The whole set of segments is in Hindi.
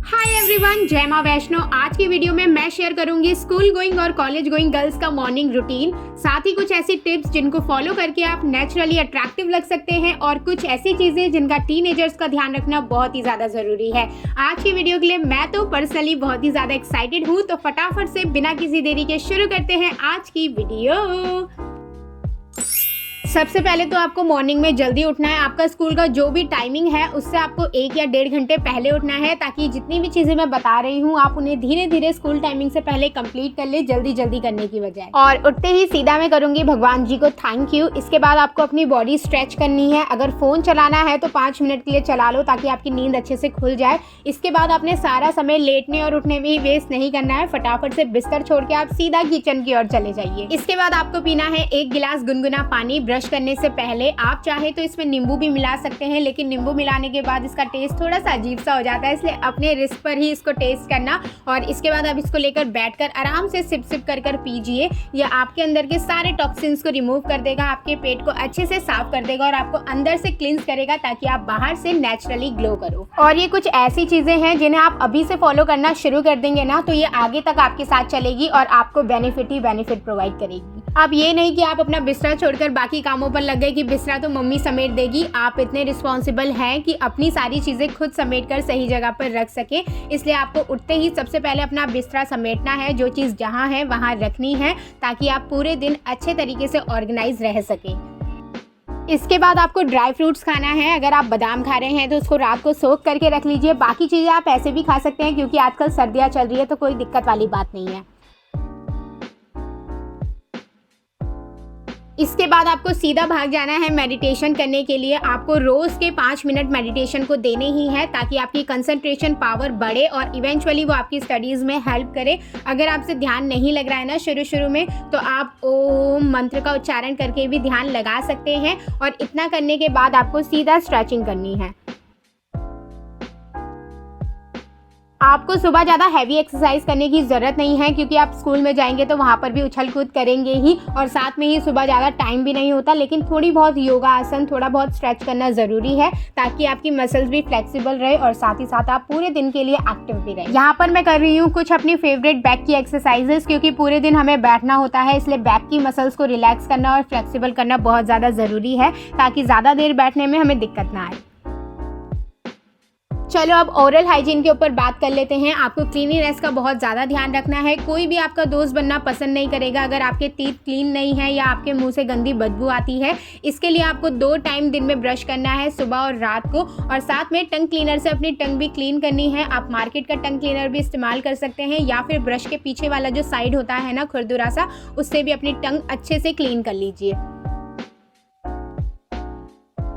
हाय एवरीवन, जय मां वैष्णो। आज की वीडियो में मैं शेयर करूंगी स्कूल गोइंग और कॉलेज गोइंग गर्ल्स का मॉर्निंग रूटीन, साथ ही कुछ ऐसी टिप्स जिनको फॉलो करके आप नेचुरली अट्रैक्टिव लग सकते हैं और कुछ ऐसी चीजें जिनका टीनेजर्स का ध्यान रखना बहुत ही ज्यादा जरूरी है। आज की वीडियो के लिए मैं तो पर्सनली बहुत ही ज्यादा एक्साइटेड हूँ, तो फटाफट से बिना किसी देरी के शुरू करते हैं आज की वीडियो। सबसे पहले तो आपको मॉर्निंग में जल्दी उठना है। आपका स्कूल का जो भी टाइमिंग है उससे आपको 1 या 1.5 घंटे पहले उठना है, ताकि जितनी भी चीजें मैं बता रही हूँ आप उन्हें धीरे धीरे स्कूल टाइमिंग से पहले कंप्लीट कर ले, जल्दी जल्दी करने की बजाय। और उठते ही सीधा मैं करूंगी भगवान जी को थैंक यू। इसके बाद आपको अपनी बॉडी स्ट्रेच करनी है। अगर फोन चलाना है तो 5 मिनट के लिए चला लो, ताकि आपकी नींद अच्छे से खुल जाए। इसके बाद आपने सारा समय लेटने और उठने में ही वेस्ट नहीं करना है। फटाफट से बिस्तर छोड़ के आप सीधा किचन की ओर चले जाइए। इसके बाद आपको पीना है 1 गिलास गुनगुना पानी। ब्रश करने से पहले आप चाहे तो इसमें नींबू भी मिला सकते हैं, लेकिन नींबू मिलाने के बाद इसका टेस्ट थोड़ा सा अजीब सा हो जाता है, इसलिए अपने रिस्क पर ही इसको टेस्ट करना। और इसके बाद आप इसको लेकर बैठकर आराम से सिप सिप कर कर पीजिए। यह आपके अंदर के सारे टॉक्सिन्स को रिमूव कर देगा, आपके पेट को अच्छे से साफ कर देगा और आपको अंदर से क्लींस करेगा, ताकि आप बाहर से नेचुरली ग्लो करो। और ये कुछ ऐसी चीजें हैं जिन्हें आप अभी से फॉलो करना शुरू कर देंगे ना, तो ये आगे तक आपके साथ चलेगी और आपको बेनिफिट ही बेनिफिट प्रोवाइड करेगी। अब ये नहीं कि आप अपना बिस्तरा छोड़कर बाकी कामों पर लग गए कि बिस्तरा तो मम्मी समेट देगी। आप इतने रिस्पॉन्सिबल हैं कि अपनी सारी चीज़ें खुद समेट कर सही जगह पर रख सके। इसलिए आपको उठते ही सबसे पहले अपना बिस्तरा समेटना है। जो चीज़ जहाँ है वहाँ रखनी है, ताकि आप पूरे दिन अच्छे तरीके से ऑर्गेनाइज रह सकें। इसके बाद आपको ड्राई फ्रूट्स खाना है। अगर आप बादाम खा रहे हैं तो उसको रात को सोक करके रख लीजिए। बाकी चीज़ें आप ऐसे भी खा सकते हैं, क्योंकि आजकल सर्दियाँ चल रही है तो कोई दिक्कत वाली बात नहीं है। इसके बाद आपको सीधा भाग जाना है मेडिटेशन करने के लिए। आपको रोज़ के 5 मिनट मेडिटेशन को देने ही है, ताकि आपकी कंसंट्रेशन पावर बढ़े और इवेंचुअली वो आपकी स्टडीज़ में हेल्प करे। अगर आपसे ध्यान नहीं लग रहा है ना शुरू में, तो आप ओम मंत्र का उच्चारण करके भी ध्यान लगा सकते हैं। और इतना करने के बाद आपको सीधा स्ट्रेचिंग करनी है। आपको सुबह ज़्यादा हैवी एक्सरसाइज करने की ज़रूरत नहीं है, क्योंकि आप स्कूल में जाएंगे तो वहाँ पर भी उछल कूद करेंगे ही, और साथ में ही सुबह ज़्यादा टाइम भी नहीं होता। लेकिन थोड़ी बहुत योगा आसन, थोड़ा बहुत स्ट्रेच करना ज़रूरी है, ताकि आपकी मसल्स भी फ्लेक्सिबल रहे और साथ ही साथ आप पूरे दिन के लिए एक्टिव भी रहे। यहाँ पर मैं कर रही हूँ कुछ अपनी फेवरेट बैक की एक्सरसाइजेस, क्योंकि पूरे दिन हमें बैठना होता है, इसलिए बैक की मसल्स को रिलैक्स करना और फ्लेक्सिबल करना बहुत ज़्यादा ज़रूरी है, ताकि ज़्यादा देर बैठने में हमें दिक्कत ना आए। चलो अब ओरल हाइजीन के ऊपर बात कर लेते हैं। आपको क्लीनिनेस का बहुत ज़्यादा ध्यान रखना है। कोई भी आपका दोस्त बनना पसंद नहीं करेगा अगर आपके टीथ क्लीन नहीं है या आपके मुंह से गंदी बदबू आती है। इसके लिए आपको 2 टाइम दिन में ब्रश करना है, सुबह और रात को, और साथ में टंग क्लीनर से अपनी टंग भी क्लीन करनी है। आप मार्केट का टंग क्लीनर भी इस्तेमाल कर सकते हैं, या फिर ब्रश के पीछे वाला जो साइड होता है ना, खुरदुरा सा, उससे भी अपनी टंग अच्छे से क्लीन कर लीजिए।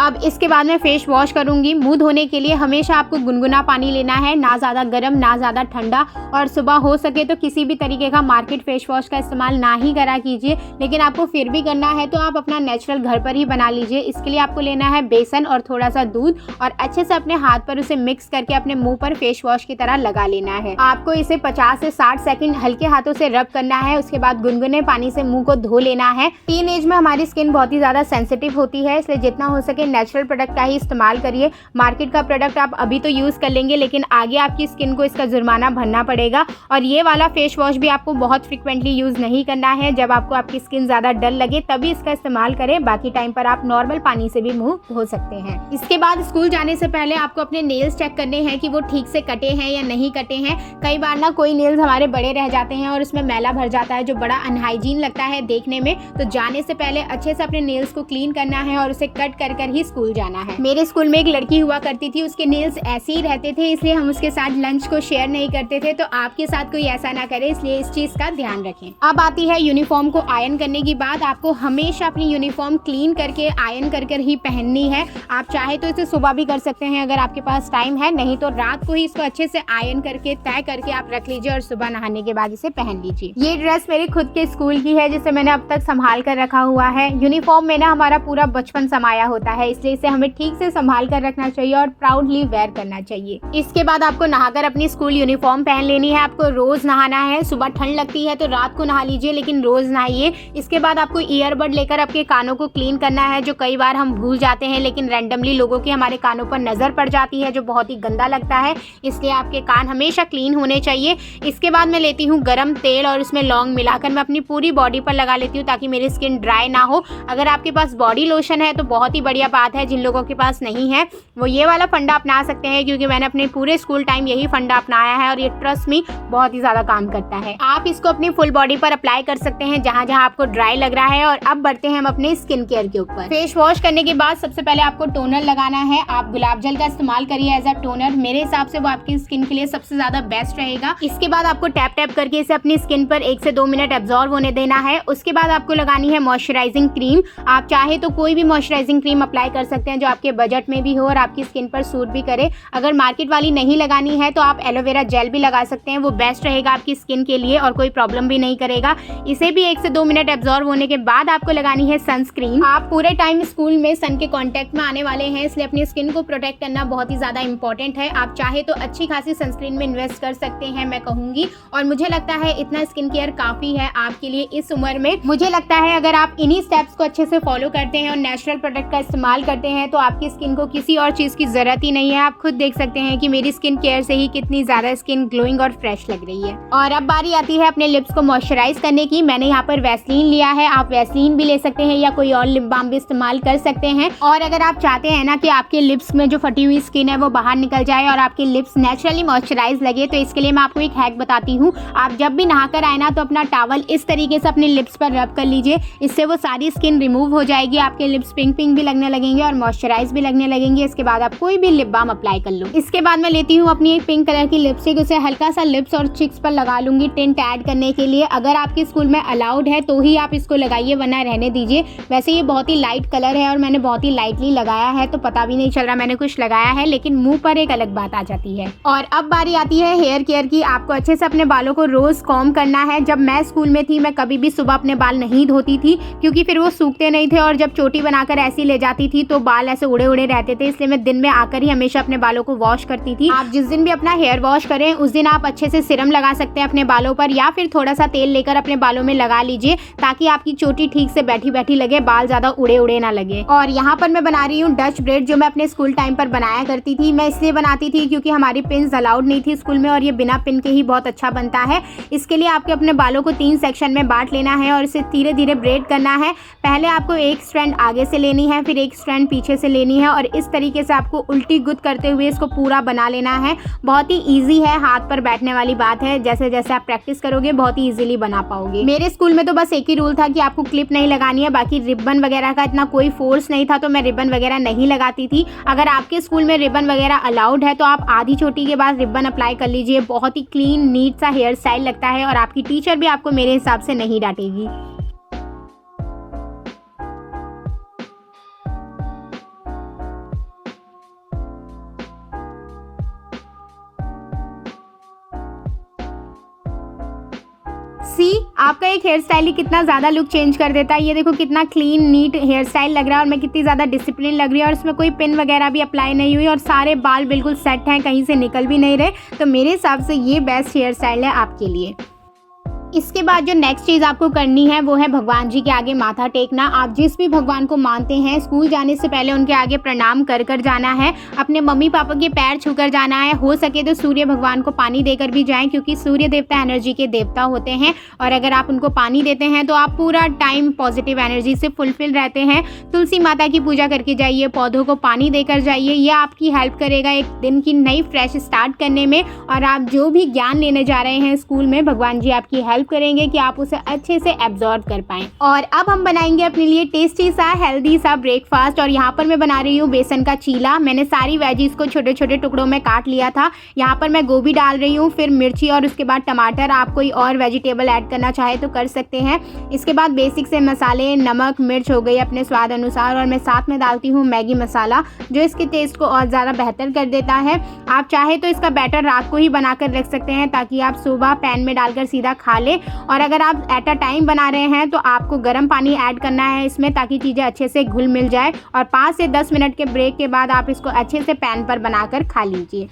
अब इसके बाद मैं फेस वॉश करूंगी। मुंह धोने के लिए हमेशा आपको गुनगुना पानी लेना है, ना ज़्यादा गर्म ना ज़्यादा ठंडा। और सुबह हो सके तो किसी भी तरीके का मार्केट फेस वॉश का इस्तेमाल ना ही करा कीजिए, लेकिन आपको फिर भी करना है तो आप अपना नेचुरल घर पर ही बना लीजिए। इसके लिए आपको लेना है बेसन और थोड़ा सा दूध, और अच्छे से अपने हाथ पर उसे मिक्स करके अपने मुँह पर फेस वॉश की तरह लगा लेना है। आपको इसे 50 से 60 सेकेंड हल्के हाथों से रब करना है। उसके बाद गुनगुने पानी से मुँह को धो लेना है। टीन एज में हमारी स्किन बहुत ही ज़्यादा सेंसिटिव होती है, इसलिए जितना हो सके नेचुरल प्रोडक्ट का ही इस्तेमाल करिए। मार्केट का प्रोडक्ट आप अभी तो यूज़ कर लेंगे, लेकिन आगे आपकी स्किन को इसका जुर्माना भरना पड़ेगा। और ये वाला फेस वॉश भी आपको बहुत फ्रिक्वेंटली यूज़ नहीं करना है। जब आपको आपकी स्किन ज़्यादा डल लगे तभी इसका इस्तेमाल करें, बाकी टाइम पर आप नॉर्मल पानी से भी मुंह धो सकते हैं। इसके बाद स्कूल जाने से पहले आपको अपने नेल्स चेक करने हैं कि वो ठीक से कटे हैं या नहीं कटे हैं। कई बार ना कोई नेल्स हमारे बड़े रह जाते हैं और उसमें मैला भर जाता है, जो बड़ा अनहाइजीन लगता है देखने में। तो जाने से पहले अच्छे से अपने नेल्स को क्लीन करना है और उसे कट कर कर ही स्कूल जाना है। मेरे स्कूल में एक लड़की हुआ करती थी, उसके नेल्स ऐसे ही रहते थे, इसलिए हम उसके साथ लंच को शेयर नहीं करते थे। तो आपके साथ कोई ऐसा ना करे, इसलिए इस चीज़ का ध्यान रखें। अब आती है यूनिफॉर्म को आयरन करने की बात। आपको हमेशा अपनी यूनिफॉर्म क्लीन करके आयरन कर कर ही पहननी है। आप चाहे तो इसे सुबह भी कर सकते हैं अगर आपके पास टाइम है, नहीं तो रात को ही इसको अच्छे से आयरन करके तय करके आप रख लीजिए और सुबह नहाने के बाद इसे पहन लीजिए। ये ड्रेस मेरे खुद के स्कूल की है, जिसे मैंने अब तक संभाल कर रखा हुआ है। यूनिफॉर्म में ना हमारा पूरा बचपन समाया होता है, इसलिए इसे हमें ठीक से संभाल कर रखना चाहिए और प्राउडली वेयर करना चाहिए। इसके बाद आपको नहाकर अपनी स्कूल यूनिफॉर्म पहन लेनी है। आपको रोज नहाना है। सुबह ठंड लगती है तो रात को नहा लीजिए, लेकिन रोज नहाइए। इसके बाद आपको ईयरबड लेकर आपके कानों को क्लीन करना है, जो कई बार हम भूल जाते हैं, लेकिन रैंडमली लोगों की हमारे कानों पर नजर पड़ जाती है, जो बहुत ही गंदा लगता है। इसलिए आपके कान हमेशा क्लीन होने चाहिए। इसके बाद मैं लेती हूँ गर्म तेल और उसमें लौंग मिलाकर मैं अपनी पूरी बॉडी पर लगा लेती हूँ, ताकि मेरी स्किन ड्राई ना हो। अगर आपके पास बॉडी लोशन है तो बहुत ही बढ़िया बात है। जिन लोगों के पास नहीं है वो ये वाला फंडा अपना सकते हैं, क्योंकि मैंने अपने पूरे स्कूल टाइम यही फंडा अपनाया है और ये ट्रस्ट मी बहुत ही ज्यादा काम करता है। आप इसको अपनी फुल बॉडी पर अप्लाई कर सकते हैं जहां जहां आपको ड्राई लग रहा है। और अब बढ़ते हैं हम अपने स्किन केयर के ऊपर। फेस वॉश करने के बाद सबसे पहले आपको टोनर लगाना है। आप गुलाब जल का इस्तेमाल करिए एज अ टोनर। मेरे हिसाब से वो आपकी स्किन के लिए सबसे ज्यादा बेस्ट रहेगा। इसके बाद आपको टैप टैप करके इसे अपनी स्किन पर 1 से 2 मिनट एब्जॉर्ब होने देना है। उसके बाद आपको लगानी है मॉइस्चराइजिंग क्रीम। आप चाहे तो कोई भी मॉइस्चराइजिंग क्रीम अप्लाई कर सकते हैं जो आपके बजट में भी हो और आपकी स्किन पर सूट भी करे। अगर मार्केट वाली नहीं लगानी है तो आप एलोवेरा जेल भी लगा सकते हैं, वो बेस्ट रहेगा आपकी स्किन के लिए और कोई प्रॉब्लम भी नहीं करेगा। इसे भी 1 से 2 मिनट एब्जॉर्ब होने के बाद आपको लगानी है सनस्क्रीन। आप पूरे टाइम स्कूल में सन के कांटेक्ट में आने वाले हैं, इसलिए अपनी स्किन को प्रोटेक्ट करना बहुत ही ज्यादा इंपॉर्टेंट है। आप चाहे तो अच्छी खासी सनस्क्रीन में इन्वेस्ट कर सकते हैं, मैं कहूंगी। और मुझे लगता है इतना स्किन केयर काफी है आपके लिए इस उम्र में। मुझे लगता है अगर आप इन्हीं स्टेप्स को अच्छे से फॉलो करते हैं और नेचुरल प्रोडक्ट का इस्तेमाल करते हैं तो आपकी स्किन को किसी और चीज की जरूरत ही नहीं है। आप खुद देख सकते हैं कि मेरी स्किन केयर से ही कितनी ज्यादा स्किन ग्लोइंग और फ्रेश लग रही है। और अब बारी आती है अपने लिप्स को मॉइस्चराइज करने की। मैंने यहाँ पर वैसलीन लिया है, आप वैसलीन भी ले सकते हैं या कोई और लिप बाम भी इस्तेमाल कर सकते हैं। और अगर आप चाहते हैं ना कि आपके लिप्स में जो फटी हुई स्किन है वो बाहर निकल जाए और आपके लिप्स नेचुरली मॉइस्चराइज लगे, तो इसके लिए मैं आपको एक हैक बताती हूँ। आप जब भी नहाकर आए ना तो अपना टॉवल इस तरीके से अपने लिप्स पर रब कर लीजिए। इससे वो सारी स्किन रिमूव हो जाएगी, आपके लिप्स पिंक पिंक भी लगने लगेंगे और मॉइस्चराइज भी लगने लगेंगे। इसके बाद आप कोई भी लिप बाम अप्लाई कर लो। इसके बाद मैं लेती हूँ अपनी एक पिंक कलर की लिपस्टिक, उसे हल्का सा लिप्स और चिक्स पर लगा लूंगी टिंट ऐड करने के लिए। अगर आपके स्कूल में अलाउड है तो ही आप इसको लगाइए, वरना रहने दीजिए। वैसे ये बहुत ही लाइट कलर है और मैंने बहुत ही लाइटली लगाया है, तो पता भी नहीं चल रहा मैंने कुछ लगाया है, लेकिन मुंह पर एक अलग बात आ जाती है। और अब बारी आती है हेयर केयर की। आपको अच्छे से अपने बालों को रोज कॉम्ब करना है। जब मैं स्कूल में थी मैं कभी भी सुबह अपने बाल नहीं धोती थी, क्योंकि फिर वो सूखते नहीं थे और जब चोटी बनाकर ऐसी ले जाती थी तो बाल ऐसे उड़े उड़े रहते थे। इसलिए मैं दिन में आकर ही हमेशा अपने बालों को वॉश करती थी। आप जिस दिन भी अपना हेयर वॉश करें उस दिन आप अच्छे से सीरम लगा सकते हैं अपने बालों पर, या फिर थोड़ा सा तेल लेकर अपने बालों में लगा लीजिए, ताकि आपकी चोटी ठीक से बैठी बैठी लगे, बाल ज्यादा उड़े उड़े ना लगे। और यहाँ पर मैं बना रही हूँ डच ब्रेड, जो मैं अपने स्कूल टाइम पर बनाया करती थी। मैं इसलिए बनाती थी क्योंकि हमारी पिन्स अलाउड नहीं थी स्कूल में और ये बिना पिन के ही बहुत अच्छा बनता है। इसके लिए आपके अपने बालों को 3 सेक्शन में बांट लेना है और इसे धीरे धीरे ब्रेड करना है। पहले आपको एक स्ट्रैंड आगे से लेनी है, फिर एक स्ट्रैंड पीछे से लेनी है और इस तरीके से आपको उल्टी गुद करते हुए इसको पूरा बना लेना है। बहुत ही ईजी है, हाथ पर बैठने वाली बात है। जैसे जैसे आप प्रैक्टिस करोगे बहुत ही ईजिली बना पाओगे। मेरे स्कूल में तो बस एक ही रूल था कि आपको क्लिप नहीं लगानी है, बाकी रिबन वगैरह का इतना कोई फोर्स नहीं था, तो मैं रिबन वगैरह नहीं लगाती थी। अगर आपके स्कूल में रिबन वगैरह अलाउड है तो आप आधी चोटी के बाद रिबन अप्लाई कर लीजिए। बहुत ही क्लीन नीट सा हेयर स्टाइल लगता है और आपकी टीचर भी आपको मेरे हिसाब से नहीं डांटेगी। सी, आपका एक हेयर स्टाइल ही कितना ज़्यादा लुक चेंज कर देता है। ये देखो कितना क्लीन नीट हेयर स्टाइल लग रहा है और मैं कितनी ज़्यादा डिसिप्लिन लग रही है और इसमें कोई पिन वगैरह भी अप्लाई नहीं हुई और सारे बाल बिल्कुल सेट हैं, कहीं से निकल भी नहीं रहे। तो मेरे हिसाब से ये बेस्ट हेयर स्टाइल है आपके लिए। इसके बाद जो नेक्स्ट चीज़ आपको करनी है वो है भगवान जी के आगे माथा टेकना। आप जिस भी भगवान को मानते हैं स्कूल जाने से पहले उनके आगे प्रणाम कर कर जाना है। अपने मम्मी पापा के पैर छूकर जाना है। हो सके तो सूर्य भगवान को पानी देकर भी जाएं, क्योंकि सूर्य देवता एनर्जी के देवता होते हैं और अगर आप उनको पानी देते हैं तो आप पूरा टाइम पॉजिटिव एनर्जी से फुलफिल रहते हैं। तुलसी माता की पूजा करके जाइए, पौधों को पानी देकर जाइए। यह आपकी हेल्प करेगा एक दिन की नई फ्रेश स्टार्ट करने में। और आप जो भी ज्ञान लेने जा रहे हैं स्कूल में, भगवान जी आपकी हेल्प करेंगे कि आप उसे अच्छे से एब्जॉर्ब कर पाएं। और अब हम बनाएंगे अपने लिए टेस्टी सा हेल्दी सा ब्रेकफास्ट। और यहाँ पर मैं बना रही हूँ बेसन का चीला। मैंने सारी वेजीज को छोटे छोटे टुकड़ों में काट लिया था। यहाँ पर मैं गोभी डाल रही हूँ, फिर मिर्ची और उसके बाद टमाटर। आप कोई और वेजिटेबल ऐड करना चाहे तो कर सकते हैं। इसके बाद बेसिक से मसाले, नमक मिर्च हो गई अपने स्वाद अनुसार, और मैं साथ में डालती हूँ मैगी मसाला, जो इसके टेस्ट को और ज़्यादा बेहतर कर देता है। आप चाहे तो इसका बैटर रात को ही बनाकर रख सकते हैं ताकि आप सुबह पैन में डालकर सीधा खा लें। पहले। और अगर आप एट अ टाइम बना रहे हैं तो आपको गर्म पानी ऐड करना है इसमें, ताकि चीज़ें अच्छे से घुल मिल जाए। और 5 से 10 मिनट के ब्रेक के बाद आप इसको अच्छे से पैन पर बनाकर खा लीजिए।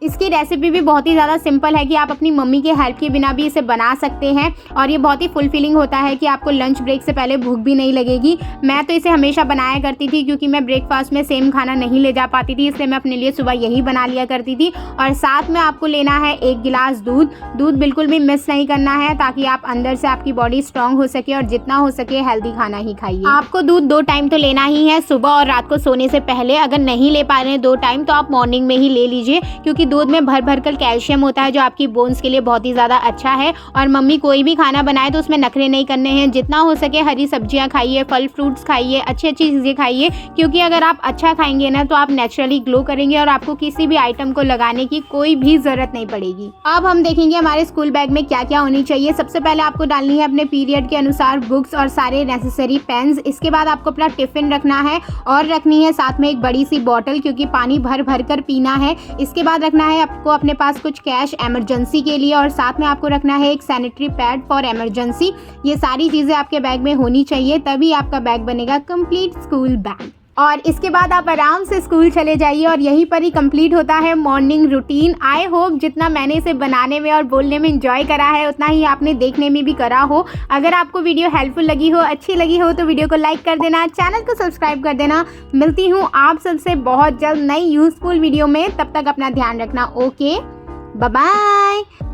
इसकी रेसिपी भी बहुत ही ज़्यादा सिंपल है कि आप अपनी मम्मी के हेल्प के बिना भी इसे बना सकते हैं। और ये बहुत ही फुलफिलिंग होता है कि आपको लंच ब्रेक से पहले भूख भी नहीं लगेगी। मैं तो इसे हमेशा बनाया करती थी, क्योंकि मैं ब्रेकफास्ट में सेम खाना नहीं ले जा पाती थी, इसलिए मैं अपने लिए सुबह यही बना लिया करती थी। और साथ में आपको लेना है 1 गिलास दूध बिल्कुल भी मिस नहीं करना है, ताकि आप अंदर से आपकी बॉडी स्ट्रांग हो सके और जितना हो सके हेल्दी खाना ही खाइए। आपको दूध 2 टाइम तो लेना ही है, सुबह और रात को सोने से पहले। अगर नहीं ले पा रहे हैं 2 टाइम तो आप मॉर्निंग में ही ले लीजिए, क्योंकि दूध में भर कर कैल्शियम होता है जो आपकी बोन्स के लिए बहुत ही ज़्यादा अच्छा है। और मम्मी कोई भी खाना बनाए तो उसमें नखरे नहीं करने हैं, जितना हो सके हरी सब्जियां खाइए, फल फ्रूट्स खाइए, अच्छी चीज़ें खाइए, क्योंकि अगर आप अच्छा खाएंगे ना तो आप नेचुरली ग्लो करेंगे और आपको किसी भी आइटम को लगाने की कोई भी ज़रूरत नहीं पड़ेगी। अब हम देखेंगे हमारे स्कूल बैग में क्या क्या होनी चाहिए। सबसे पहले आपको डालनी है अपने पीरियड के अनुसार बुक्स और सारे नेसेसरी पेन्स। इसके बाद आपको अपना टिफ़िन रखना है और रखनी है साथ में एक बड़ी सी बॉटल, क्योंकि पानी भर कर पीना है। इसके बाद रखना है आपको अपने पास कुछ कैश इमरजेंसी के लिए, और साथ में आपको रखना है एक सैनिटरी पैड फॉर इमरजेंसी। ये सारी चीज़ें आपके बैग में होनी चाहिए, तभी आपका बैग बनेगा कंप्लीट स्कूल बैग। और इसके बाद आप आराम से स्कूल चले जाइए और यहीं पर ही कंप्लीट होता है मॉर्निंग रूटीन। आई होप जितना मैंने इसे बनाने में और बोलने में एंजॉय करा है उतना ही आपने देखने में भी करा हो। अगर आपको वीडियो हेल्पफुल लगी हो, अच्छी लगी हो, तो वीडियो को लाइक कर देना, चैनल को सब्सक्राइब कर देना। मिलती हूँ आप सबसे बहुत जल्द नई यूज़फुल वीडियो में, तब तक अपना ध्यान रखना। Okay, bye bye.